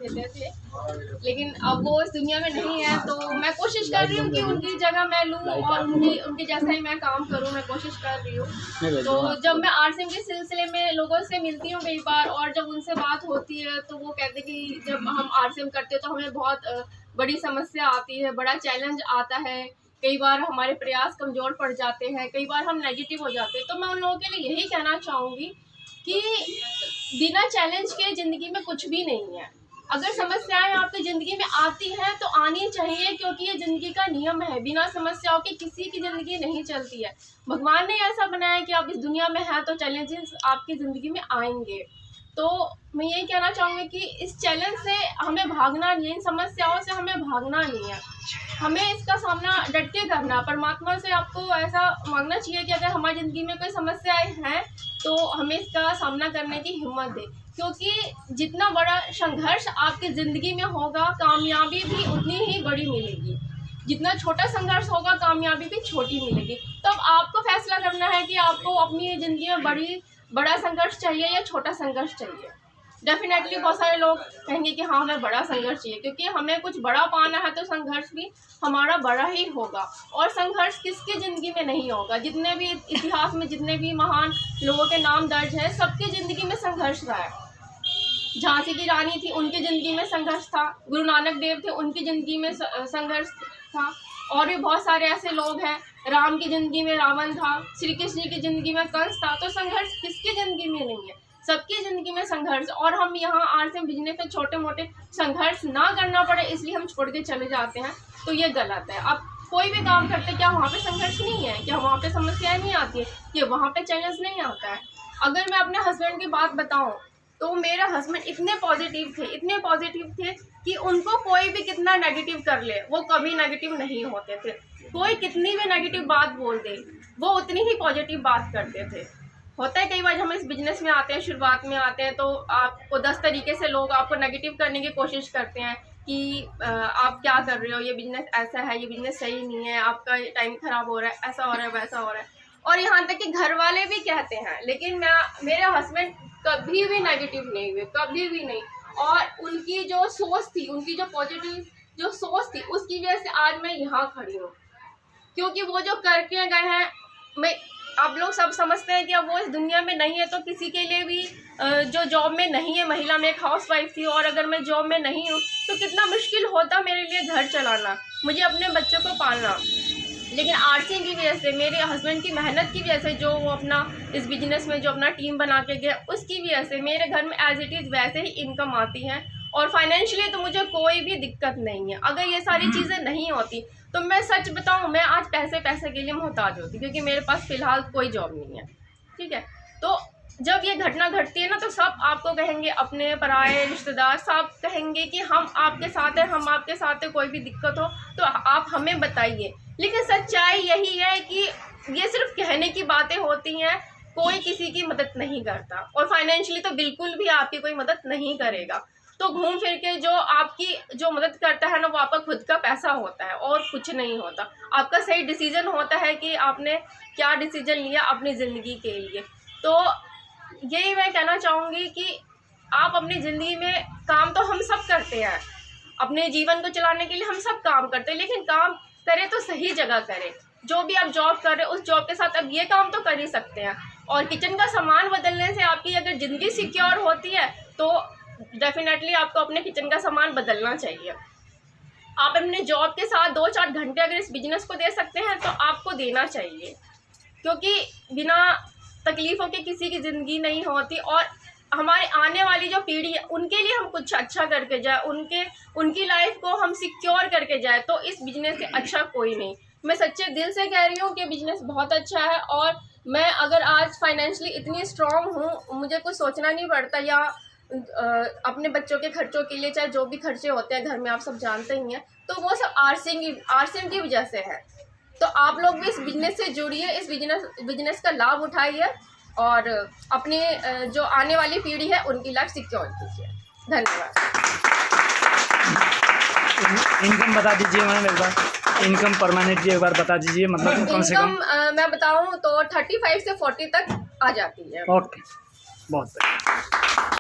देते थे, लेकिन अब वो इस दुनिया में नहीं है। तो मैं कोशिश कर रही हूँ कि उनकी जगह मैं लूँ और उनके जैसा ही मैं काम करूँ, मैं कोशिश कर रही हूँ। तो जब मैं आरसीएम के सिलसिले में लोगों से मिलती हूँ कई बार, और जब उनसे बात होती है तो वो कहते हैं कि जब हम आरसीएम करते हैं तो हमें बहुत बड़ी समस्या आती है, बड़ा चैलेंज आता है, कई बार हमारे प्रयास कमज़ोर पड़ जाते हैं, कई बार हम नेगेटिव हो जाते हैं। तो मैं उन लोगों के लिए यही कहना चाहूँगी कि बिना चैलेंज के ज़िंदगी में कुछ भी नहीं है। अगर समस्याएं आपकी ज़िंदगी में आती हैं तो आनी चाहिए, क्योंकि ये ज़िंदगी का नियम है। बिना समस्याओं के किसी की ज़िंदगी नहीं चलती है। भगवान ने ऐसा बनाया कि आप इस दुनिया में हैं तो चैलेंजेस आपकी ज़िंदगी में आएंगे। तो मैं यही कहना चाहूँगी कि इस चैलेंज से हमें भागना नहीं है, इन समस्याओं से हमें भागना नहीं है, हमें इसका सामना डट के करना। परमात्मा से आपको ऐसा मांगना चाहिए कि अगर हमारी ज़िंदगी में कोई समस्याएं हैं तो हमें इसका सामना करने की हिम्मत दे, क्योंकि जितना बड़ा संघर्ष आपकी ज़िंदगी में होगा कामयाबी भी उतनी ही बड़ी मिलेगी। जितना छोटा संघर्ष होगा कामयाबी भी छोटी मिलेगी। तो अब आपको फैसला करना है कि आपको अपनी ज़िंदगी में बड़ा संघर्ष चाहिए या छोटा संघर्ष चाहिए। डेफिनेटली बहुत सारे लोग कहेंगे कि हाँ हमें बड़ा संघर्ष चाहिए, क्योंकि हमें कुछ बड़ा पाना है तो संघर्ष भी हमारा बड़ा ही होगा। और संघर्ष किसकी ज़िंदगी में नहीं होगा? जितने भी इतिहास में जितने भी महान लोगों के नाम दर्ज है, सबकी ज़िंदगी में संघर्ष रहा है। झांसी की रानी थी, उनकी ज़िंदगी में संघर्ष था। गुरु नानक देव थे, उनकी ज़िंदगी में संघर्ष था। और भी बहुत सारे ऐसे लोग हैं, राम की ज़िंदगी में रावण था, श्री कृष्ण की ज़िंदगी में कंस था। तो संघर्ष किसकी ज़िंदगी में नहीं है? सबकी ज़िंदगी में संघर्ष। और हम यहाँ आरसीएम बिजनेस में छोटे मोटे संघर्ष ना करना पड़े इसलिए हम छोड़ के चले जाते हैं, तो ये गलत है। अब कोई भी काम करते क्या वहाँ पे संघर्ष नहीं है? क्या वहाँ पे समस्याएं नहीं आती है? कि वहाँ पे चैलेंज नहीं आता है? अगर मैं अपने हस्बैंड की बात बताऊँ तो मेरा हस्बैंड इतने पॉजिटिव थे कि उनको कोई भी कितना नेगेटिव कर ले वो कभी नेगेटिव नहीं होते थे। कोई कितनी भी नेगेटिव बात बोल दे वो उतनी ही पॉजिटिव बात करते थे। होता है कई बार हम इस बिजनेस में आते हैं, शुरुआत में आते हैं, तो आपको 10 तरीके से लोग आपको नेगेटिव करने की कोशिश करते हैं कि आप क्या कर रहे हो, ये बिजनेस ऐसा है, ये बिजनेस सही नहीं है, आपका टाइम ख़राब हो रहा है, ऐसा हो रहा है, वैसा हो रहा है। और यहाँ तक कि घर वाले भी कहते हैं, लेकिन मेरे हस्बैंड कभी भी नेगेटिव नहीं हुए, कभी भी नहीं। और उनकी जो सोच थी, उनकी जो पॉजिटिव जो सोच थी, उसकी वजह से आज मैं यहाँ खड़ी हूँ। क्योंकि वो जो करके गए हैं, आप लोग सब समझते हैं कि अब वो इस दुनिया में नहीं है, तो किसी के लिए भी जो जॉब में नहीं है, महिला में एक हाउसवाइफ थी, और अगर मैं जॉब में नहीं हूँ तो कितना मुश्किल होता मेरे लिए घर चलाना, मुझे अपने बच्चों को पालना। लेकिन आरसीएम की वजह से, मेरे हस्बैंड की मेहनत की वजह से, जो वो अपना इस बिजनेस में जो अपना टीम बना के गए, उसकी वजह से मेरे घर में एज इट इज़ वैसे ही इनकम आती है। और फाइनेंशियली तो मुझे कोई भी दिक्कत नहीं है। अगर ये सारी चीज़ें नहीं होती तो मैं सच बताऊं, मैं आज पैसे के लिए मोहताज होती, क्योंकि मेरे पास फ़िलहाल कोई जॉब नहीं है। ठीक है, तो जब ये घटना घटती है ना, तो सब आपको कहेंगे, अपने पराए रिश्तेदार सब कहेंगे कि हम आपके साथ हैं, हम आपके साथ हैं, कोई भी दिक्कत हो तो आप हमें बताइए। लेकिन सच्चाई यही है कि ये सिर्फ कहने की बातें होती हैं, कोई किसी की मदद नहीं करता, और फाइनेंशियली तो बिल्कुल भी आपकी कोई मदद नहीं करेगा। तो घूम फिर के जो आपकी जो मदद करता है ना, वो आपका खुद का पैसा होता है और कुछ नहीं होता। आपका सही डिसीजन होता है कि आपने क्या डिसीजन लिया अपनी ज़िंदगी के लिए। तो यही मैं कहना चाहूँगी कि आप अपनी ज़िंदगी में काम तो हम सब करते हैं, अपने जीवन को चलाने के लिए हम सब काम करते हैं, लेकिन काम करें तो सही जगह करें। जो भी आप जॉब कर रहे हो उस जॉब के साथ अब ये काम तो कर ही सकते हैं। और किचन का सामान बदलने से आपकी अगर ज़िंदगी सिक्योर होती है तो डेफिनेटली आपको अपने किचन का सामान बदलना चाहिए। आप अपने जॉब के साथ 2-4 घंटे अगर इस बिजनेस को दे सकते हैं तो आपको देना चाहिए, क्योंकि बिना तकलीफ़ों के किसी की ज़िंदगी नहीं होती। और हमारे आने वाली जो पीढ़ी है उनके लिए हम कुछ अच्छा करके जाए, उनकी लाइफ को हम सिक्योर करके जाए, तो इस बिजनेस से अच्छा कोई नहीं। मैं सच्चे दिल से कह रही हूँ कि बिजनेस बहुत अच्छा है। और मैं अगर आज फाइनेंशियली इतनी स्ट्रॉन्ग हूँ, मुझे कुछ सोचना नहीं पड़ता, या अपने बच्चों के खर्चों के लिए, चाहे जो भी खर्चे होते हैं घर में, आप सब जानते ही हैं, तो वो सब आरसीएम की वजह से है। तो आप लोग भी इस बिजनेस से जुड़िए, इस बिजनेस का लाभ उठाइए और अपने जो आने वाली पीढ़ी है उनकी लाइफ सिक्योर कीजिए। धन्यवाद। इनकम बता दीजिए मैम एक बार, इनकम परमानेंटली एक बार बता दीजिए, मतलब कम से कम। मैं बताऊं तो 35 से 40 तक आ जाती है। ओके, बहुत बढ़िया।